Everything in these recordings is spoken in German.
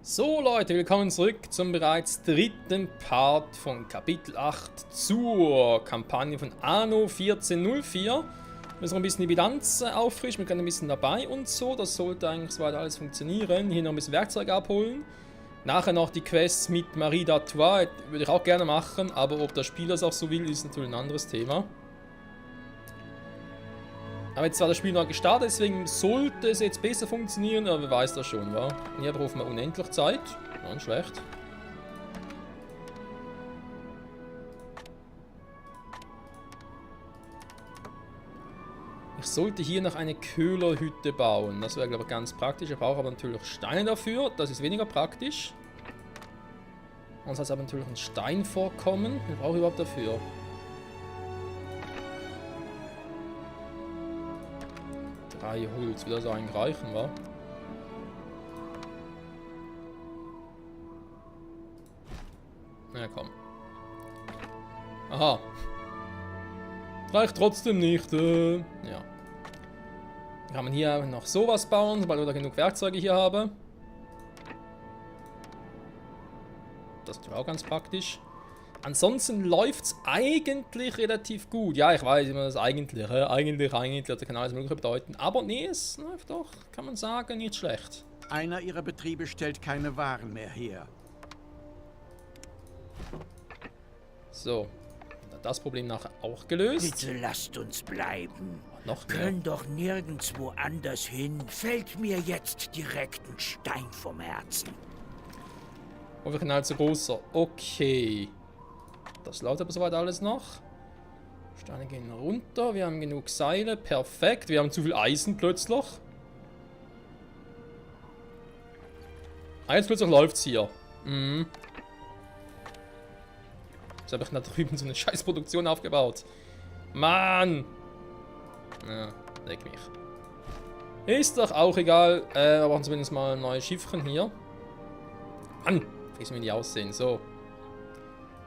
So Leute, willkommen zurück zum bereits dritten Part von Kapitel 8 zur Kampagne von Anno 1404. Wir müssen noch ein bisschen die Bilanz auffrischen, wir können ein bisschen dabei und so. Das sollte eigentlich soweit alles funktionieren. Hier noch ein bisschen Werkzeug abholen. Nachher noch die Quests mit Marie d'Artois, würde ich auch gerne machen, aber ob der Spieler es auch so will, ist natürlich ein anderes Thema. Aber jetzt war das Spiel noch gestartet, deswegen sollte es jetzt besser funktionieren, aber wer weiß das schon, wa? Hier brauchen wir unendlich Zeit. Ja, nicht schlecht. Ich sollte hier noch eine Köhlerhütte bauen. Das wäre, glaube ich, ganz praktisch. Ich brauche aber natürlich Steine dafür. Das ist weniger praktisch. Sonst hat es aber natürlich ein Steinvorkommen. Wir brauchen überhaupt dafür. Holz, wieder so eingreifen, wa? Na komm. Aha. Reicht trotzdem nicht, Ja. Kann man hier noch sowas bauen, sobald ich da genug Werkzeuge hier habe. Das ist auch ganz praktisch. Ansonsten läuft es eigentlich relativ gut. Ja, ich weiß immer das eigentlich. Eigentlich, das kann alles Mögliche bedeuten. Aber nee, es läuft doch, kann man sagen, nicht schlecht. Einer ihrer Betriebe stellt keine Waren mehr her. So, das Problem nachher auch gelöst. Bitte lasst uns bleiben. Noch mehr. Können doch nirgendwo anders hin. Fällt mir jetzt direkt ein Stein vom Herzen. Und wir können halt so großer. Okay. Das läuft aber soweit alles noch. Steine gehen runter. Wir haben genug Seile. Perfekt. Wir haben zu viel Eisen plötzlich. Jetzt plötzlich läuft es hier. Mhm. Jetzt habe ich da drüben so eine Scheißproduktion aufgebaut. Mann! Ja, leck mich. Ist doch auch egal. Wir brauchen zumindest mal ein neues Schiffchen hier. Mann! Wie soll die aussehen? So.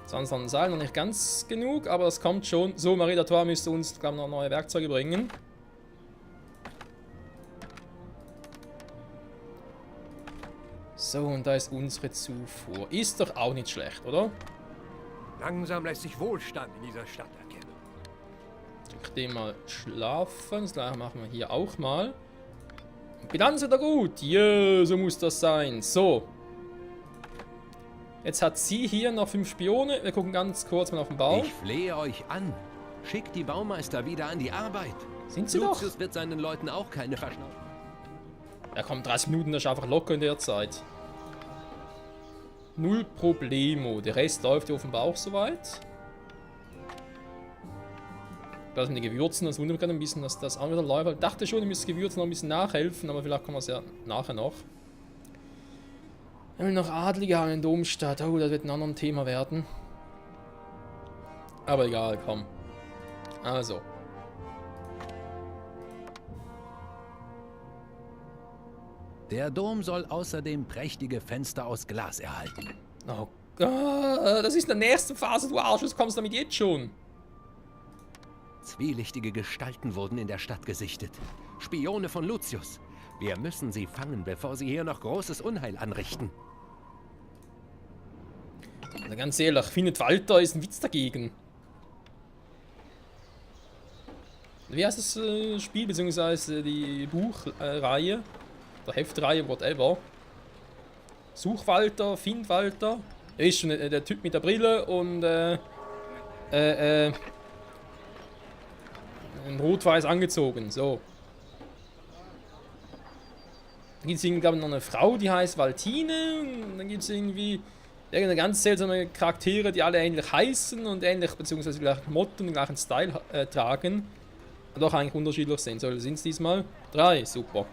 Sonst an den Seilen noch nicht ganz genug, aber das kommt schon. So, Marie d'Artois müsste uns, glaube ich, noch neue Werkzeuge bringen. So, und da ist unsere Zufuhr. Ist doch auch nicht schlecht, oder? Langsam lässt sich Wohlstand in dieser Stadt erkennen. Ich den mal schlafen. Das gleiche machen wir hier auch mal. Bilanz wieder gut. Ja, so muss das sein. So. Jetzt hat sie hier noch 5 Spione. Wir gucken ganz kurz mal auf den Bau. Ich flehe euch an. Schickt die Baumeister wieder an die Arbeit. Sind sie doch? Lucius wird seinen Leuten auch keine Verschnaufung. Ja komm, 30 Minuten, das ist einfach locker in der Zeit. Null Problemo. Der Rest läuft ja offenbar auch soweit. Das mit den Gewürzen, das wundert mich gerade ein bisschen, dass das auch wieder läuft. Ich dachte schon, ich müsste Gewürzen noch ein bisschen nachhelfen, aber vielleicht kommen wir es ja nachher noch. Wir haben noch Adlige haben in Domstadt. Oh, das wird ein anderes Thema werden. Aber egal, komm. Also. Der Dom soll außerdem prächtige Fenster aus Glas erhalten. Oh Gott, das ist in der nächsten Phase, du Arsch, was kommst du damit jetzt schon? Zwielichtige Gestalten wurden in der Stadt gesichtet. Spione von Lucius. Wir müssen sie fangen, bevor sie hier noch großes Unheil anrichten. Also ganz ehrlich, findet Walter ist ein Witz dagegen. Wie heißt das Spiel, beziehungsweise die Buchreihe? Oder Heftreihe, whatever. Such Walter, find Walter. Er ist schon der Typ mit der Brille und rot-weiß angezogen, so. Dann gibt es irgendwie, glaube ich, noch eine Frau, die heißt Valtine. Und dann gibt es irgendwie irgendeine ganz seltsame Charaktere, die alle ähnlich heißen und ähnlich, beziehungsweise die gleichen Motto und den gleichen Style tragen. Und auch eigentlich unterschiedlich sind. So, sind es diesmal 3, super.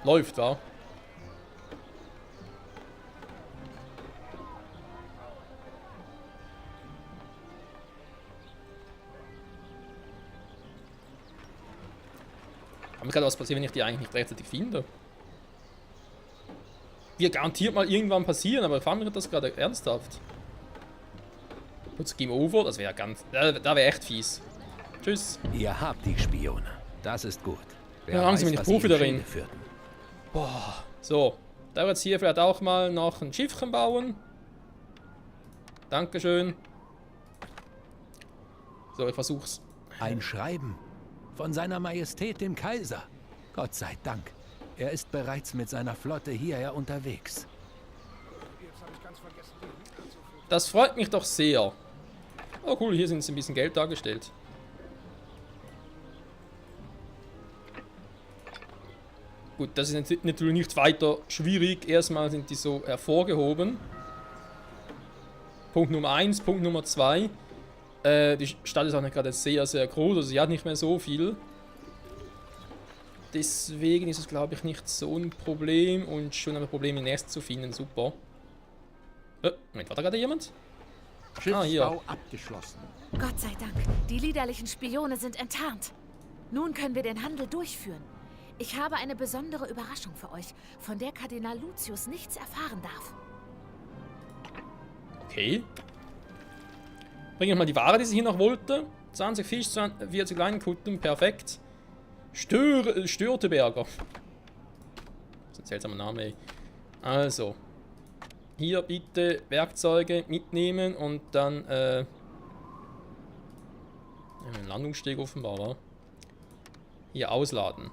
Läuft, wa? Kann mir gerade was passieren, wenn ich die eigentlich nicht rechtzeitig finde? Wird garantiert mal irgendwann passieren, aber fahren wir das gerade ernsthaft? Kurz Game Over, das wäre ganz... Da wäre echt fies. Tschüss. Ihr habt die Spione. Das ist gut. Ja, langsam bin ich Profi darin. Führten. Boah. So, da wird jetzt hier vielleicht auch mal noch ein Schiffchen bauen. Dankeschön. So, ich versuch's. Ein Schreiben von seiner Majestät dem Kaiser. Gott sei Dank. Er ist bereits mit seiner Flotte hierher unterwegs. Das freut mich doch sehr. Oh cool, hier sind ein bisschen Geld dargestellt. Gut, das ist natürlich nicht weiter schwierig. Erstmal sind die so hervorgehoben. Punkt Nummer 1, Punkt Nummer 2. Die Stadt ist auch nicht gerade sehr, sehr groß, also sie hat nicht mehr so viel. Deswegen ist es, glaube ich, nicht so ein Problem und schon ein Problem, ein Nest zu finden. Super. Moment, war da gerade jemand? Schiffsbau abgeschlossen. Gott sei Dank, die liederlichen Spione sind enttarnt. Nun können wir den Handel durchführen. Ich habe eine besondere Überraschung für euch, von der Kardinal Lucius nichts erfahren darf. Okay. Bringen wir mal die Ware, die sie hier noch wollte. 20 Fisch, 40 Leinenkutten, perfekt. Störteberger. Das ist ein seltsamer Name, ey. Also. Hier bitte Werkzeuge mitnehmen und dann, ein Landungssteg offenbar, wa? Hier ausladen.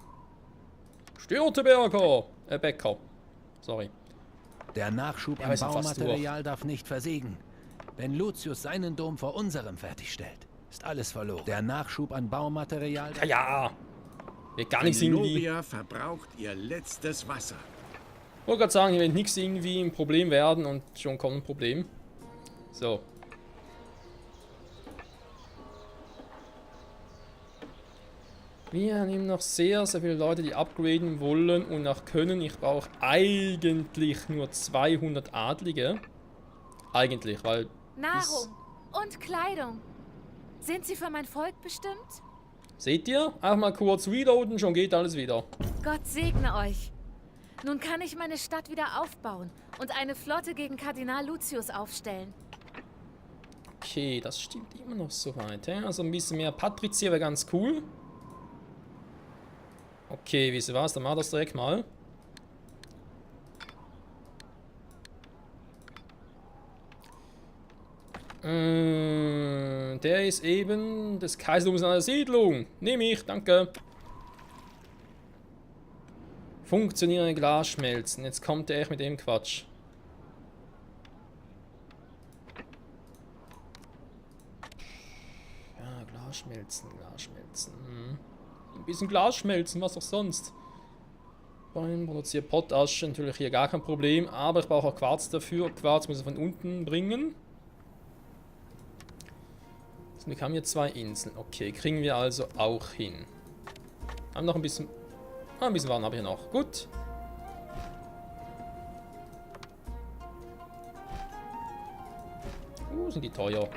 Störteberger! Bäcker. Sorry. Der Nachschub Ja, an wir sind fast Baumaterial darf nicht versiegen. Wenn Lucius seinen Dom vor unserem fertigstellt, ist alles verloren. Der Nachschub an Baumaterial... Ja, ja. Wird gar nichts irgendwie... Novia verbraucht ihr letztes Wasser. Ich wollte gerade sagen, hier wird nichts irgendwie ein Problem werden und schon kommt ein Problem. So. Wir nehmen noch sehr, sehr viele Leute, die upgraden wollen und auch können. Ich brauche eigentlich nur 200 Adlige. Eigentlich, weil... Nahrung und Kleidung. Sind sie für mein Volk bestimmt? Seht ihr? Einfach mal kurz reloaden, schon geht alles wieder. Gott segne euch. Nun kann ich meine Stadt wieder aufbauen und eine Flotte gegen Kardinal Lucius aufstellen. Okay, das stimmt immer noch soweit. Also ein bisschen mehr Patrizier wäre ganz cool. Okay, wisst ihr was? Dann machen wir das direkt mal. Der ist eben des Kaisertums einer Siedlung. Nehme ich, danke. Funktionierende Glasschmelzen. Jetzt kommt der echt mit dem Quatsch. Ja, Glasschmelzen. Ein bisschen Glas schmelzen, was auch sonst. Beim produziert Pottasche natürlich hier gar kein Problem, aber ich brauche auch Quarz dafür. Quarz muss ich von unten bringen. So, wir haben hier 2 Inseln. Okay, kriegen wir also auch hin. Haben noch ein bisschen... ein bisschen Waren habe ich noch. Gut. Sind die teuer.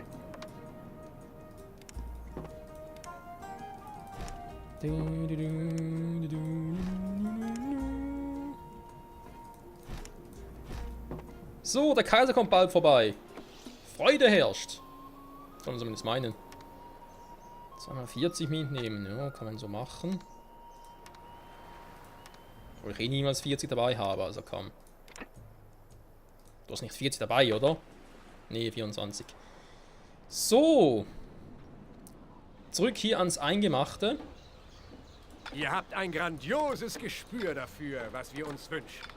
So, der Kaiser kommt bald vorbei. Freude herrscht. Soll man zumindest meinen. 240 mitnehmen, ja, kann man so machen. Obwohl ich niemals 40 dabei habe, also komm. Du hast nicht 40 dabei, oder? Nee, 24. So. Zurück hier ans Eingemachte. Ihr habt ein grandioses Gespür dafür, was wir uns wünschen.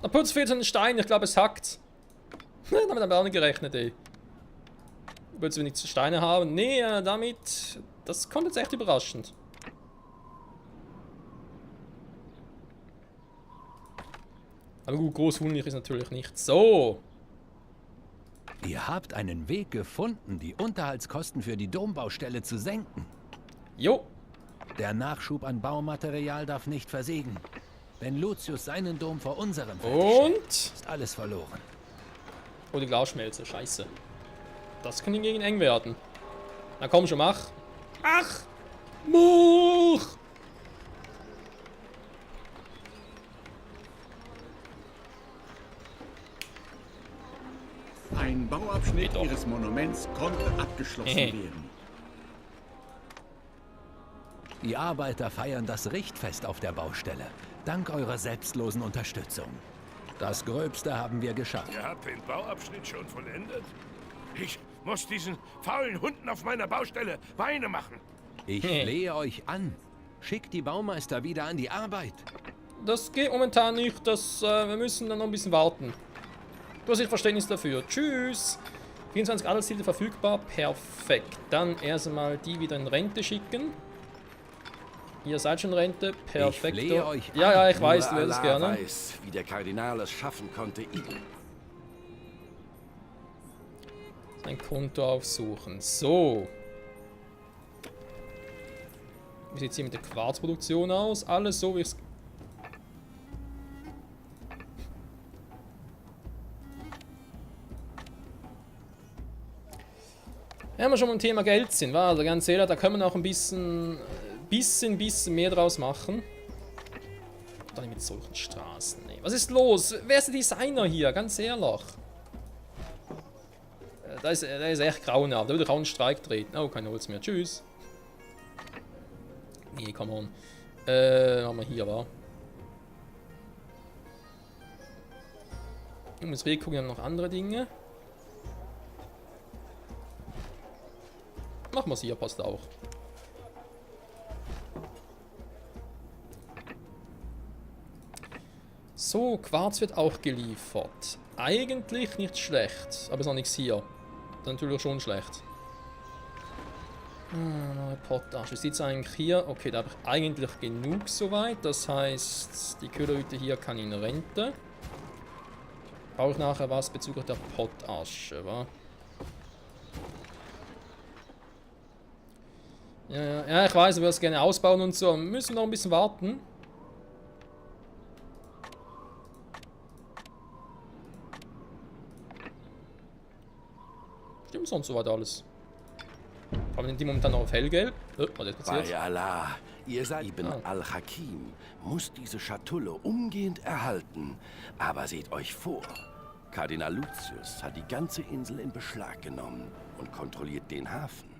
Da putzt fehlt so ein Stein, ich glaube es hackt. Damit haben wir auch nicht gerechnet, ey. Willst du nicht Steine haben? Nee, damit... Das kommt jetzt echt überraschend. Aber gut, großwunderlich ist natürlich nicht. So. Ihr habt einen Weg gefunden, die Unterhaltskosten für die Dombaustelle zu senken. Jo. Der Nachschub an Baumaterial darf nicht versiegen. Wenn Lucius seinen Dom vor unserem fertigstellt, Und... ist alles verloren. Oh, die Glasschmelze, scheiße. Das kann hingegen eng werden. Na komm schon, mach. Ach! Mach! Ein Bauabschnitt Geht doch. ihres Monuments konnte abgeschlossen werden. Die Arbeiter feiern das Richtfest auf der Baustelle. Dank eurer selbstlosen Unterstützung. Das Gröbste haben wir geschafft. Ihr habt den Bauabschnitt schon vollendet? Ich muss diesen faulen Hunden auf meiner Baustelle Beine machen. Ich flehe euch an. Schickt die Baumeister wieder an die Arbeit. Das geht momentan nicht. Wir müssen dann noch ein bisschen warten. Du hast Verständnis dafür. Tschüss. 24 Adelsziele verfügbar. Perfekt. Dann erst einmal die wieder in Rente schicken. Ihr seid schon in Rente. Perfekt. Ich flehe euch an. Ja, ich weiß, du Nur würdest Allah gerne. weiß, wie der Kardinal es schaffen konnte, ihn. Sein Konto aufsuchen. So. Wie sieht es hier mit der Quarzproduktion aus? Alles so, wie es... Wenn wir schon beim Thema Geld sind, war also ganz ehrlich, da können wir noch ein bisschen mehr draus machen. Doch nicht mit solchen Straßen. Nee. Was ist los? Wer ist der Designer hier? Ganz ehrlich. Der ist echt grauenhaft. Da würde ich auch einen Streik treten. Oh, kein Holz mehr. Tschüss. Nee, come on. Haben wir hier, wa? Ich muss gucken, wir haben noch andere Dinge. Machen wir es hier, passt auch. So, Quarz wird auch geliefert. Eigentlich nicht schlecht, aber ist noch nichts hier. Das ist natürlich schon schlecht. Potash. Wie sieht es eigentlich hier? Okay, da habe ich eigentlich genug soweit. Das heißt, die Köhlerhütte hier kann in Rente. Brauche ich nachher was bezüglich der Potasche, wa? Ja, ich weiß, du wirst gerne ausbauen und so. Wir müssen noch ein bisschen warten. Stimmt sonst soweit alles. Aber die momentan noch auf hellgelb. Was ist passiert? Bei Allah, ihr seid Ibn al-Hakim, muss diese Schatulle umgehend erhalten. Aber seht euch vor, Kardinal Lucius hat die ganze Insel in Beschlag genommen und kontrolliert den Hafen.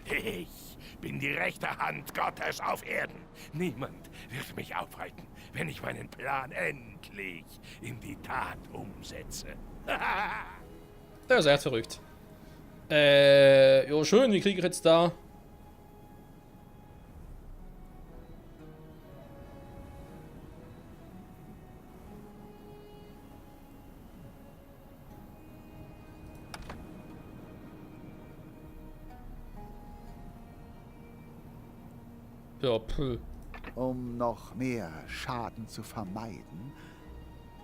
Ich bin die rechte Hand Gottes auf Erden. Niemand wird mich aufhalten, wenn ich meinen Plan endlich in die Tat umsetze. Der ist echt verrückt. Ja schön, wie kriege ich jetzt da... Ja, Um noch mehr Schaden zu vermeiden,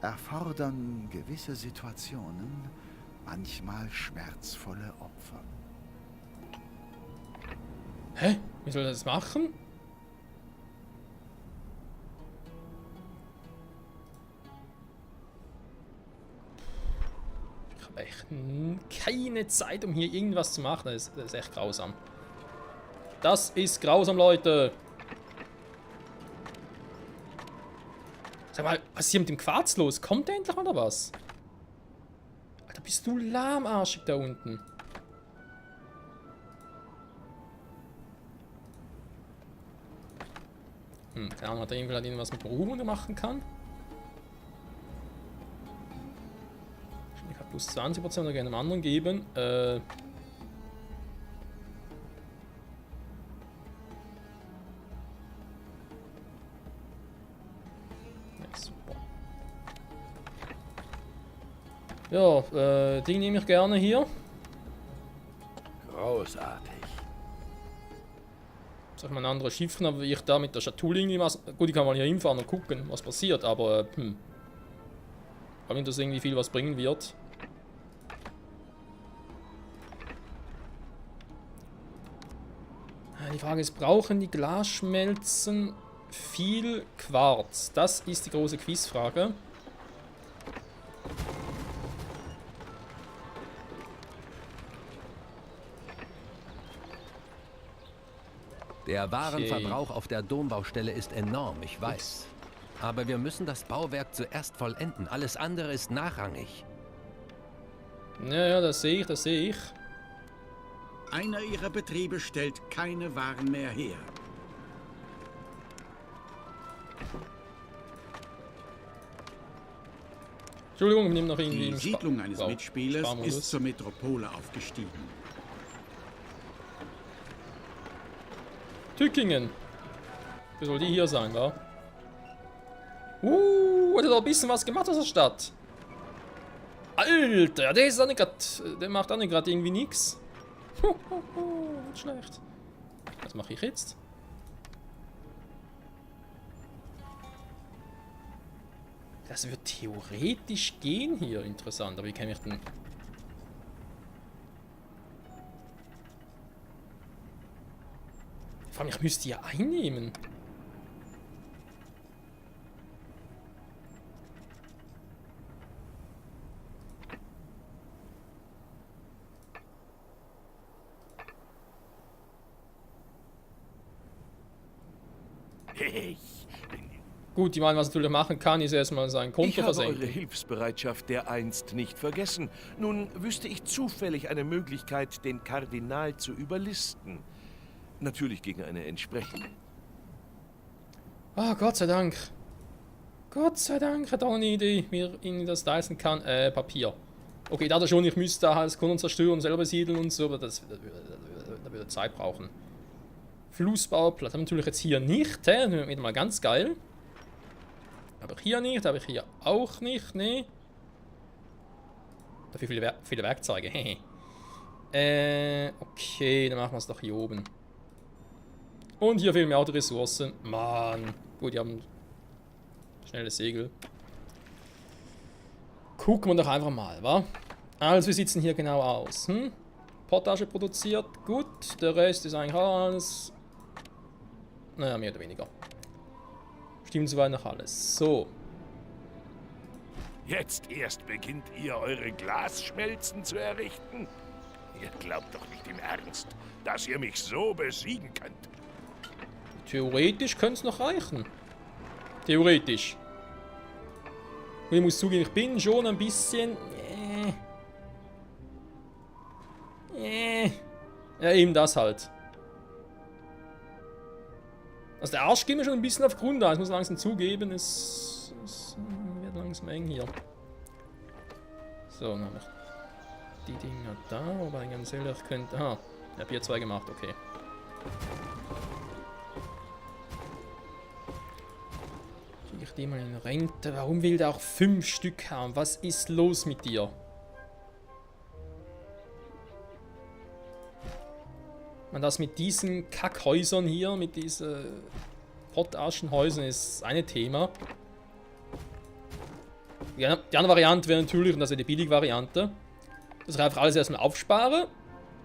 erfordern gewisse Situationen manchmal schmerzvolle Opfer. Hä? Wie soll das machen? Ich habe echt keine Zeit, um hier irgendwas zu machen. Das ist echt grausam. Das ist grausam, Leute. Sag mal, was ist hier mit dem Quarz los? Kommt der endlich mal oder was? Alter, bist du lahmarschig da unten. Keine Ahnung, hat da irgendwas mit Berufung machen kann? Ich habe plus 20%, oder gerne einem anderen geben. Ja, Ding nehme ich gerne hier. Großartig. Sag mal, ein anderes Schiff, aber ich da mit der Schatulle irgendwie was. Gut, ich kann mal hier hinfahren und gucken, was passiert, aber ob mir das irgendwie viel was bringen wird. Die Frage ist, brauchen die Glasschmelzen viel Quarz? Das ist die große Quizfrage. Der Warenverbrauch auf der Dombaustelle ist enorm, ich weiß. Aber wir müssen das Bauwerk zuerst vollenden. Alles andere ist nachrangig. Ja, ja, das sehe ich, das sehe ich. Einer ihrer Betriebe stellt keine Waren mehr her. Entschuldigung, wir nehmen noch irgendwie... Die Siedlung eines Wow, Mitspielers Sparmodus. ist zur Metropole aufgestiegen. Tückingen. Wie soll die hier sein, wa? Hat er da ein bisschen was gemacht aus der Stadt? Alter, der ist auch nicht grad, der macht auch nicht gerade irgendwie nix. Nicht schlecht. Was mache ich jetzt? Das wird theoretisch gehen hier, interessant. Aber wie kann ich denn... Vor allem, ich müsste ja einnehmen. Ich bin... Gut, ich meine, was ich natürlich machen kann, ist erstmal sein Konto Ich habe versenken. eure Hilfsbereitschaft dereinst nicht vergessen. Nun wüsste ich zufällig eine Möglichkeit, den Kardinal zu überlisten. Natürlich gegen eine Entsprechung. Ah, Gott sei Dank. Gott sei Dank hat auch eine Idee, wie er ihnen das leisten kann. Papier. Okay, da schon, ich müsste da halt Kunden zerstören, selber siedeln und so, aber das würde Zeit brauchen. Flussbauplatz haben wir natürlich jetzt hier nicht, hä? Wieder mal ganz geil. Habe ich hier nicht, habe ich hier auch nicht, ne? Dafür viele Werkzeuge, hehe. Okay, dann machen wir es doch hier oben. Und hier fehlen mir auch die Ressourcen. Mann. Gut, die haben schnelles Segel. Gucken wir doch einfach mal, wa? Also, wie sieht es denn hier genau aus? Potage produziert, gut. Der Rest ist eigentlich alles... Naja, mehr oder weniger. Stimmt soweit noch alles. So. Jetzt erst beginnt ihr, eure Glasschmelzen zu errichten? Ihr glaubt doch nicht im Ernst, dass ihr mich so besiegen könnt. Theoretisch könnte es noch reichen. Theoretisch. Und ich muss zugeben, ich bin schon ein bisschen... Ja, eben das halt. Also der Arsch geht mir schon ein bisschen auf Grund an. Ich muss langsam zugeben, es wird langsam eng hier. So, dann habe ich die Dinger da, wobei ganz ehrlich könnte... Aha, ich habe hier 2 gemacht, okay. Kriege ich die mal in Rente? Warum will der auch 5 Stück haben? Was ist los mit dir? Man, das mit diesen Kackhäusern hier, mit diesen Pottaschenhäusern ist eine Thema. Die andere Variante wäre natürlich, und das ist die Billig-Variante, dass ich einfach alles erstmal aufspare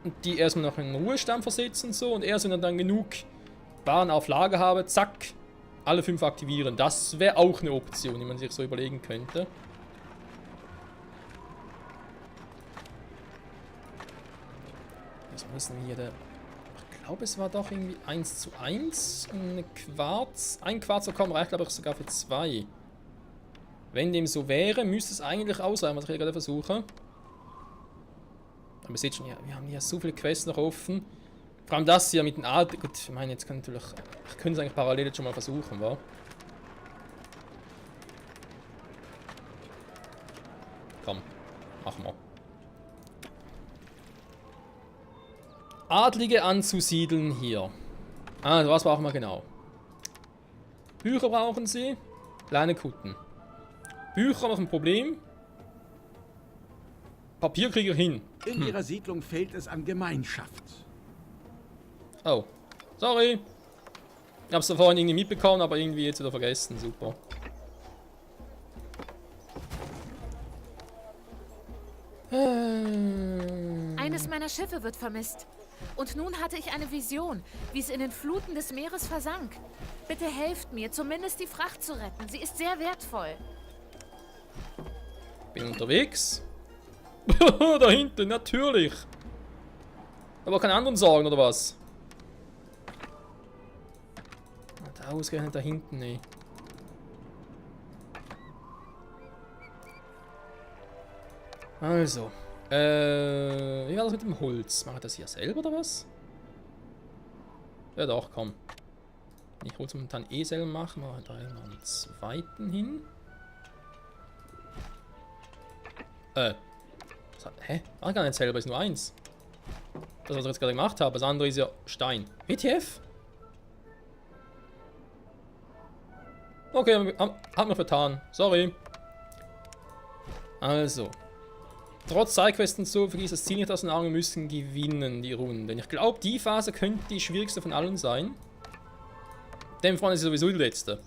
und die erstmal noch in den Ruhestand versetzen und so und erst wenn ich dann genug Waren auf Lager habe, zack, alle 5 aktivieren. Das wäre auch eine Option, die man sich so überlegen könnte. Was ist denn hier der... Ich glaube, es war doch irgendwie 1:1 und eine Quarz. Ein Quarzer kommen reicht, glaube ich, sogar für 2. Wenn dem so wäre, müsste es eigentlich ausreichen, was ich hier gerade versuche. Aber ihr seht schon, ja, wir haben hier so viele Quests noch offen. Vor allem das hier mit den alten. Gut, ich meine, jetzt können natürlich. Ich könnte es eigentlich parallel jetzt schon mal versuchen, wa? Komm, machen wir. Adlige anzusiedeln hier. Also, was brauchen wir genau? Bücher brauchen sie. Kleine Kutten. Bücher noch ein Problem. Papier kriege ich hin. In ihrer Siedlung fehlt es an Gemeinschaft. Oh. Sorry. Ich hab's da vorhin irgendwie mitbekommen, aber irgendwie jetzt wieder vergessen. Super. Eines meiner Schiffe wird vermisst. Und nun hatte ich eine Vision, wie es in den Fluten des Meeres versank. Bitte helft mir, zumindest die Fracht zu retten. Sie ist sehr wertvoll. Bin unterwegs. Da hinten, natürlich. Aber keine anderen Sorgen, oder was? Da ausgerechnet da hinten, ey. Also. Wie war das mit dem Holz? Mache ich das hier selber oder was? Ja doch, komm. Ich Holz momentan eh selber machen, mache da mal einen zweiten hin. Hä? War gar nicht selber, ist nur eins. Das, was ich jetzt gerade gemacht habe. Das andere ist ja Stein. WTF? Okay, hat mir vertan. Sorry. Also. Trotz Sidequests und so vergiss das Ziel nicht aus den Augen, wir müssen gewinnen die Runde. Ich glaube, die Phase könnte die schwierigste von allen sein. Dem vorne ist sowieso die letzte.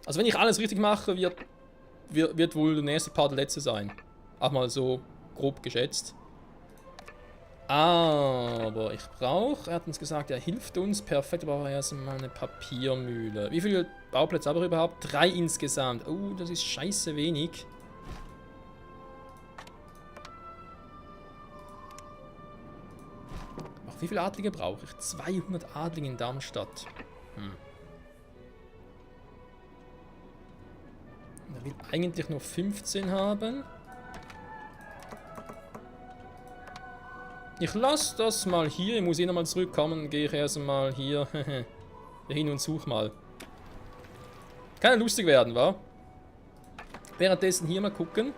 Also wenn ich alles richtig mache, wird wohl der nächste Part der letzte sein. Auch mal so grob geschätzt. Aber ich brauche, er hat uns gesagt, er hilft uns. Perfekt, aber erstmal eine Papiermühle. Wie viele Bauplätze habe ich überhaupt? 3 insgesamt. Oh, das ist scheiße wenig. Ach, wie viele Adlige brauche ich? 200 Adlige in Darmstadt. Er will eigentlich nur 15 haben. Ich lasse das mal hier. Ich muss eh nochmal zurückkommen. Gehe ich erstmal hier hin und suche mal. Kann ja lustig werden, wa? Währenddessen hier mal gucken.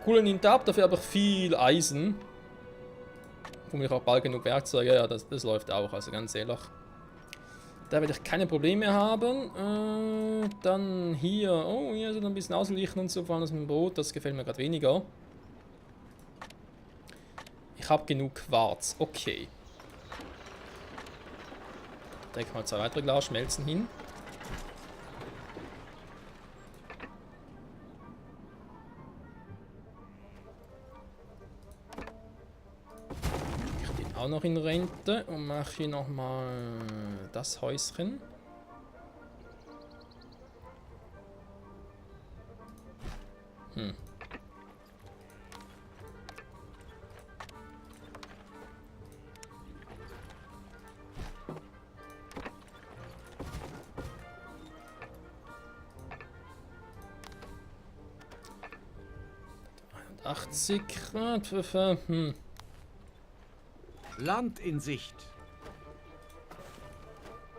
Cooler Intab, dafür aber viel Eisen. Womit auch bald genug Werkzeuge. Ja, das läuft auch, also ganz ehrlich. Da werde ich keine Probleme mehr haben. Dann hier. Oh, hier sind ein bisschen ausgeglichen und so, vor allem das mit dem Brot. Das gefällt mir gerade weniger. Ich habe genug Quarz. Okay. Direkt mal 2 weitere Glasschmelzen hin. Ich bin auch noch in Rente und mache hier nochmal das Häuschen. Grad. Land in Sicht.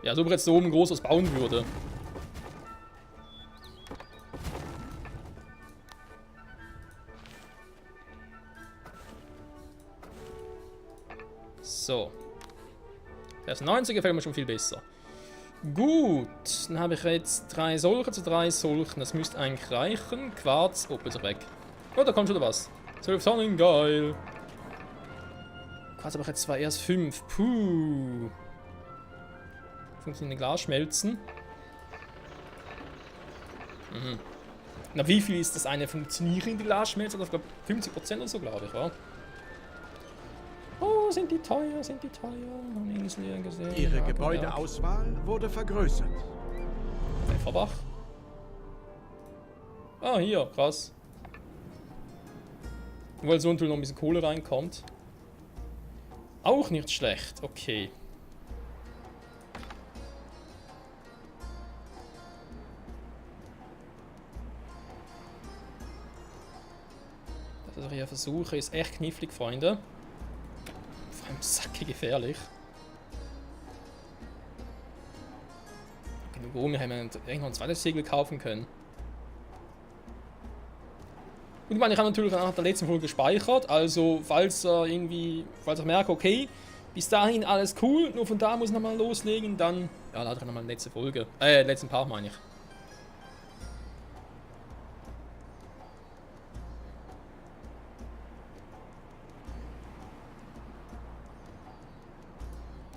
Ja, so jetzt da oben groß was bauen würde. So. Das 90 gefällt mir schon viel besser. Gut, dann habe ich jetzt 3 solche zu 3 solchen. Das müsste eigentlich reichen. Quarz, ist weg. Oh, da kommt schon was. 12 Sonnen, geil. Quarz aber jetzt zwar erst 5. Puh. Funktioniert Glasschmelzen. Na, wie viel ist das eine funktionierende Glasschmelze? Ich glaube 50% oder so, glaube ich, wa? Oh, sind die teuer, sind die teuer. Haben Insel hier gesehen. Ihre Gebäudeauswahl wurde vergrößert. Pfefferbach. Ah, hier, krass. Weil so ein Tool noch ein bisschen Kohle reinkommt. Auch nicht schlecht, okay. Das, was ich hier versuche, ist echt knifflig, Freunde. Vor allem sacke gefährlich. Genug Ruhm, wir haben irgendwann ein zweites Segel kaufen können. Und ich meine, ich habe natürlich nach der letzten Folge gespeichert, also falls ich merke, okay, bis dahin alles cool, nur von da muss ich nochmal loslegen, dann, ja, lade ich nochmal eine letzte Folge, letzten Part meine ich.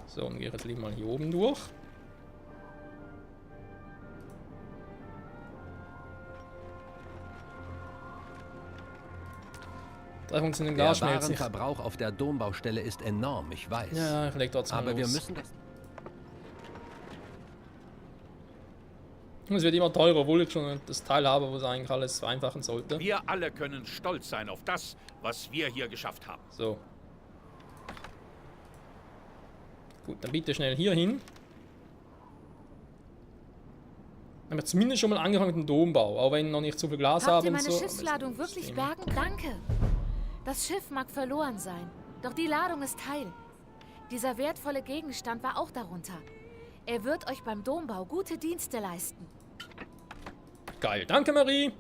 So, dann gehe ich jetzt lieber mal hier oben durch. Der Warenverbrauch auf der Dombaustelle ist enorm, ich weiß. Ja, ich leg trotzdem aber los. wir müssen das... Es wird immer teurer, obwohl ich schon das Teil habe, wo es eigentlich alles vereinfachen sollte. Wir alle können stolz sein auf das, was wir hier geschafft haben. So. Gut, dann bitte schnell hier hin. Haben wir zumindest schon mal angefangen mit dem Dombau, auch wenn noch nicht so viel Glas haben. Habt ihr meine Schiffsladung wirklich bergen? Danke. Das Schiff mag verloren sein, doch die Ladung ist heil. Dieser wertvolle Gegenstand war auch darunter. Er wird euch beim Dombau gute Dienste leisten. Geil, danke Marie.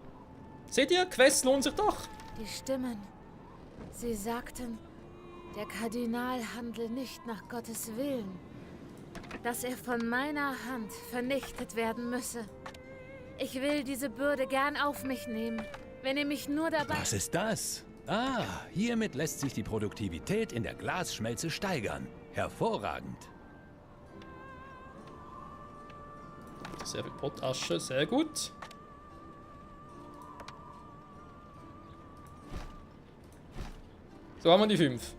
Seht ihr, Quest lohnt sich doch. Die Stimmen, sie sagten, der Kardinal handle nicht nach Gottes Willen, dass er von meiner Hand vernichtet werden müsse. Ich will diese Bürde gern auf mich nehmen, wenn ihr mich nur dabei... Was ist das? Ah, hiermit lässt sich die Produktivität in der Glasschmelze steigern. Hervorragend. Sehr viel Pottasche, sehr gut. So haben wir die 5.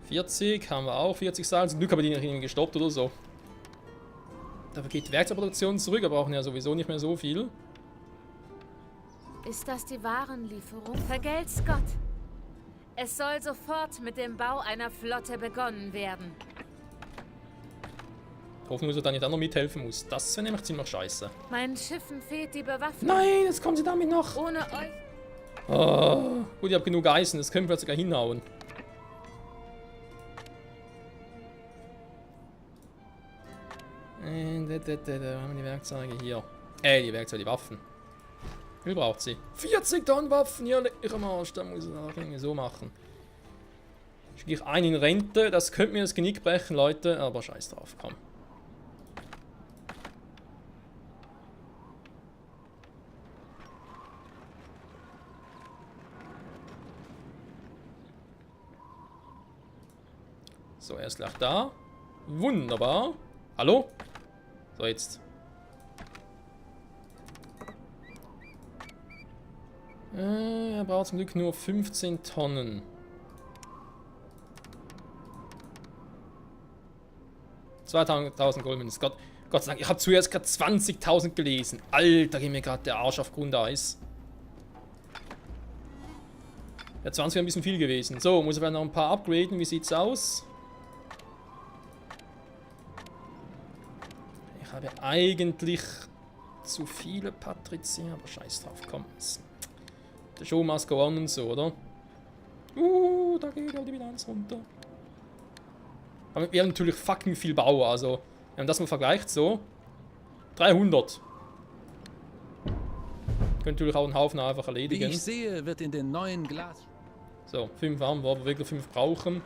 $40 haben wir auch, 40 Seil. Zum Glück haben wir die nicht irgendwie gestoppt oder so. Dafür geht die Werkzeugproduktion zurück, wir brauchen ja sowieso nicht mehr so viel. Ist das die Warenlieferung? Vergelt's Gott! Es soll sofort mit dem Bau einer Flotte begonnen werden. Hoffen, dass er dann nicht auch noch mithelfen muss. Das wäre nämlich ziemlich scheiße. Meinen Schiffen fehlt die Bewaffnung. Nein, jetzt kommen sie damit noch. Ohne euch... Oh, gut, ich habe genug Eisen, das können wir sogar hinhauen. Da haben wir die Werkzeuge hier. Die Werkzeuge, die Waffen. Wie viel braucht sie? 40 Tonnen Waffen, ja, lecker am Arsch. Da muss ich das irgendwie so machen. Schicke ich einen in Rente, das könnte mir das Genick brechen, Leute, aber scheiß drauf, komm. So, er ist gleich da. Wunderbar. Hallo? So, jetzt. Er braucht zum Glück nur 15 Tonnen. $2.000 Goldmünzen. Gott sei Dank, ich habe zuerst gerade 20.000 gelesen. Alter, geht mir gerade der Arsch auf Grundeis. Ja, 20 wäre ein bisschen viel gewesen. So, muss ich vielleicht noch ein paar upgraden. Wie sieht's aus? Ich habe eigentlich zu viele Patrizier, aber scheiß drauf, komm. Der Show must go on und so, oder? Da geht ja die Bilanz runter. Aber wir haben natürlich fucking viel Bau, also wenn man das mal vergleicht, so 300. Könnt natürlich auch einen Haufen einfach erledigen. Wie ich sehe, wird in den neuen Glas... So, 5 haben wir, aber wirklich 5 brauchen.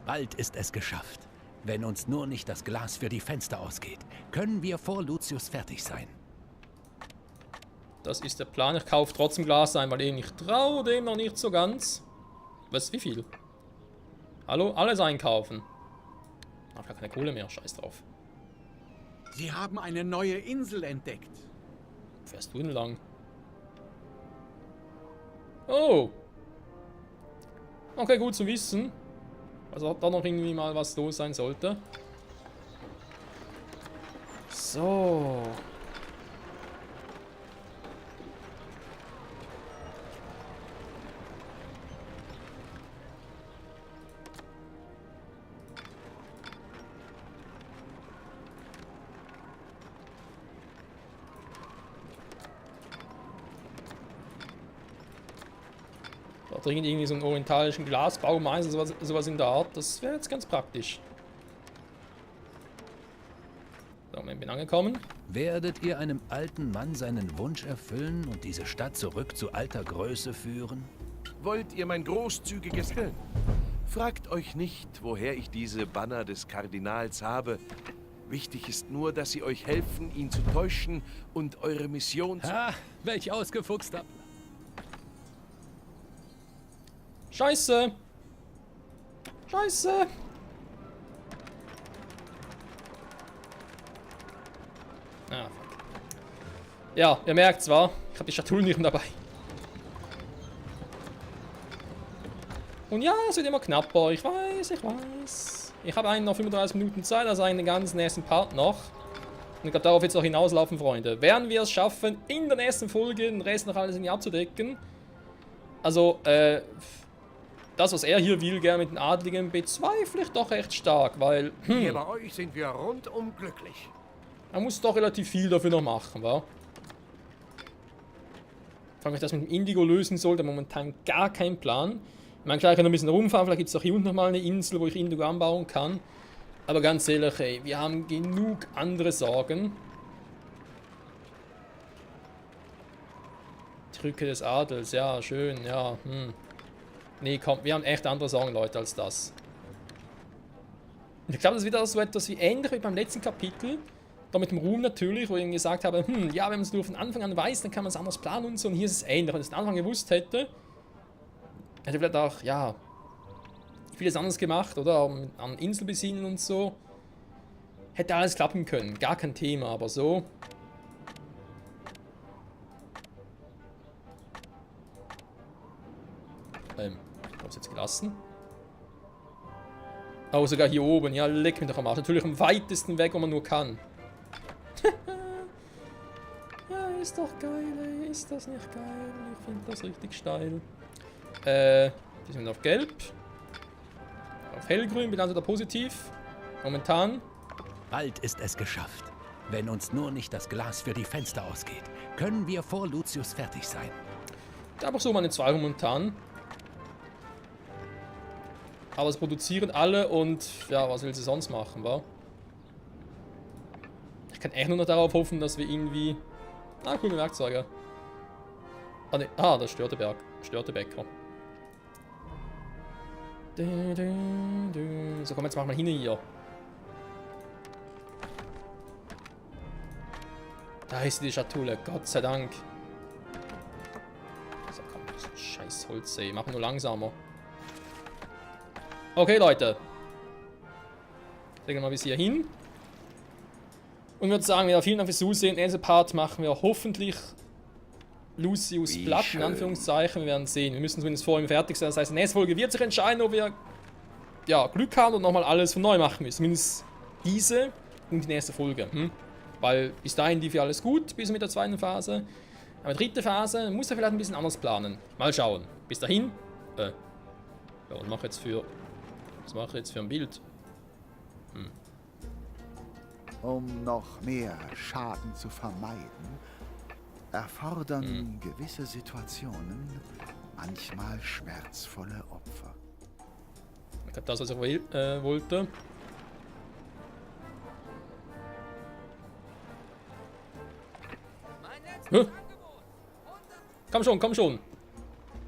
Bald ist es geschafft. Wenn uns nur nicht das Glas für die Fenster ausgeht, können wir vor Lucius fertig sein. Das ist der Plan. Ich kaufe trotzdem Glas ein, weil ich traue dem noch nicht so ganz. Was, wie viel? Hallo? Alles einkaufen. Ich habe gar keine Kohle mehr. Scheiß drauf. Sie haben eine neue Insel entdeckt. Wo fährst du denn lang? Oh. Okay, gut zu wissen. Also ob da noch irgendwie mal was los sein sollte. So. Dringend irgendwie so einen orientalischen Glasbaumeister, sowas in der Art. Das wäre jetzt ganz praktisch. So, ich bin angekommen. Werdet ihr einem alten Mann seinen Wunsch erfüllen und diese Stadt zurück zu alter Größe führen? Wollt ihr mein großzügiges Helm? Fragt euch nicht, woher ich diese Banner des Kardinals habe. Wichtig ist nur, dass sie euch helfen, ihn zu täuschen und eure Mission zu... Ha, welch ausgefuchster... Scheiße! Scheiße! Ah, fuck. Ja, ihr merkt zwar, ich habe die Schatulle nicht mehr dabei. Und ja, es wird immer knapper, ich weiß, ich weiß. Ich habe eigentlich noch 35 Minuten Zeit, also einen ganz nächsten Part noch. Und ich glaube, darauf wird es auch hinauslaufen, Freunde. Werden wir es schaffen, in der nächsten Folge den Rest noch alles irgendwie abzudecken? Also, das, was er hier will, gerne mit den Adligen, bezweifle ich doch recht stark, weil... Hier bei euch sind wir rundum glücklich. Man muss doch relativ viel dafür noch machen, wa? frage mich, wie ich das mit dem Indigo lösen soll, da momentan gar keinen Plan. Ich meine, klar, ich kann noch ein bisschen rumfahren, vielleicht gibt es auch hier unten nochmal eine Insel, wo ich Indigo anbauen kann. Aber ganz ehrlich, ey, wir haben genug andere Sorgen. Die Rücke des Adels, ja, schön, ja, Nee, komm, wir haben echt andere Sorgen, Leute, als das. Und ich glaube, das ist wieder so etwas wie ähnlich wie beim letzten Kapitel. Da mit dem Ruhm natürlich, wo ich ihm gesagt habe, ja, wenn man es nur von Anfang an weiß, dann kann man es anders planen und so. Und hier ist es ähnlich. Wenn ich es von Anfang an gewusst hätte, hätte ich vielleicht auch, ja, vieles anders gemacht, oder? An Insel besiedeln und so. Hätte alles klappen können. Gar kein Thema, aber so. Ich habe es jetzt gelassen. Oh, sogar hier oben. Ja, leck mich doch am Arsch. Natürlich am weitesten weg, wo man nur kann. Ja, ist doch geil, ey. Ist das nicht geil? Ich finde das richtig steil. Die sind auf gelb. Auf hellgrün, Bilanz oder positiv. Momentan. Bald ist es geschafft. Wenn uns nur nicht das Glas für die Fenster ausgeht, können wir vor Lucius fertig sein. Einfach so meine 2 momentan. Aber es produzieren alle und ja, was will sie sonst machen, wa? Ich kann echt nur noch darauf hoffen, dass wir irgendwie... Ah, coole Werkzeuge. Ah, ne. Ah, das Störteberg. Störtebecker. So, komm, jetzt machen wir hin hier. Da ist die Schatulle, Gott sei Dank. So, komm, scheiß Holz, ey. Machen nur langsamer. Okay, Leute. Legen wir mal bis hier hin. Und würde sagen, ja, vielen Dank fürs Zusehen. Nächsten Part machen wir hoffentlich Lucius platt, in Anführungszeichen. Wir werden sehen. Wir müssen zumindest vor ihm fertig sein. Das heißt, in der nächsten Folge wird sich entscheiden, ob wir ja, Glück haben und nochmal alles von neu machen müssen. Zumindest diese und die nächste Folge. Weil bis dahin lief ja alles gut, bis mit der 2. Phase. Aber die 3. Phase muss er vielleicht ein bisschen anders planen. Mal schauen. Bis dahin. Ja, was mache ich jetzt für ein Bild? Um noch mehr Schaden zu vermeiden, erfordern gewisse Situationen manchmal schmerzvolle Opfer. Ich glaube, das, was ich wollte. Komm schon, komm schon.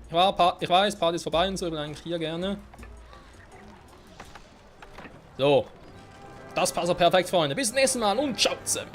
Ich weiß, Party ist vorbei und so, ich bin eigentlich hier gerne. So. Das passt auch perfekt, Freunde. Bis zum nächsten Mal und ciao zusammen.